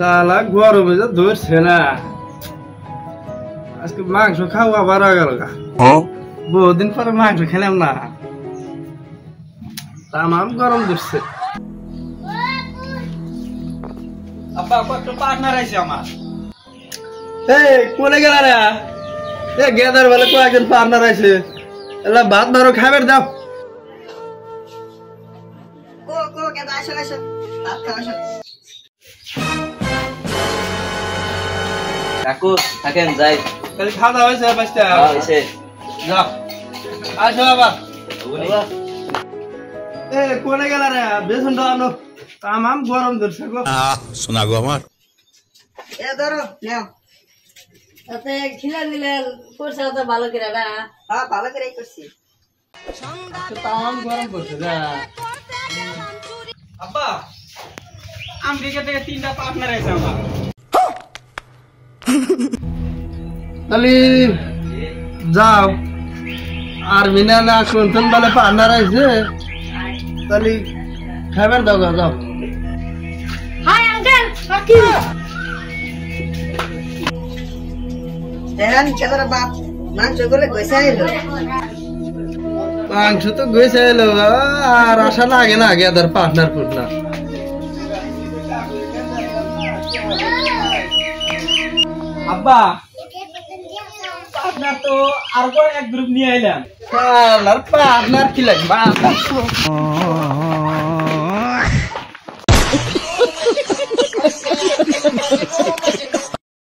শালা গরমে যে ধরছে না আজকে মাংস খাওয়া আবার গেল গা বহুদিন পরে মাংস খেলাম না তামাম গরম ধরছে আব্বা কত পার্টনার আছে আমার এই কোনে গেল রে এ গেদার বলে কয়েকজন পার্টনার আছে এলা ভাত মারো খাবার দাও কো কো গেদা আসো আসো ভাত খাও আসো কাকু থাকেন যাই খালি খাওয়া দাওয়া হয়েছে বাচ্চা হইছে যাও আসো আবার এ কোনে গেল রে বেসনটা আনো তামাম গরম ধরছে গো শোনা গো আমার এ ধরো নাও তাতে খিলা দিলে করছে তো ভালো করে না হ্যাঁ ভালো করেই করছি তামাম গরম করছে রে আব্বা আমেরিকা থেকে 3টা পার্টনার আছে আমার তাহলে যাও আর মিনা না শুনতেন বলে পার্টনার আছে তাহলে খাবার দাও যাও হাই আঙ্কেল কাকি হ্যাঁ কেদার বাপ মাংস গুলো গইসা এলো মাংস তো গেছে এলো আর আশা লাগে না গেদার পার্টনার ফুটনার আব্বা পার্টনার তো আর এক গ্রুপ নিয়ে আইলাম পার্টনার কি লাগবে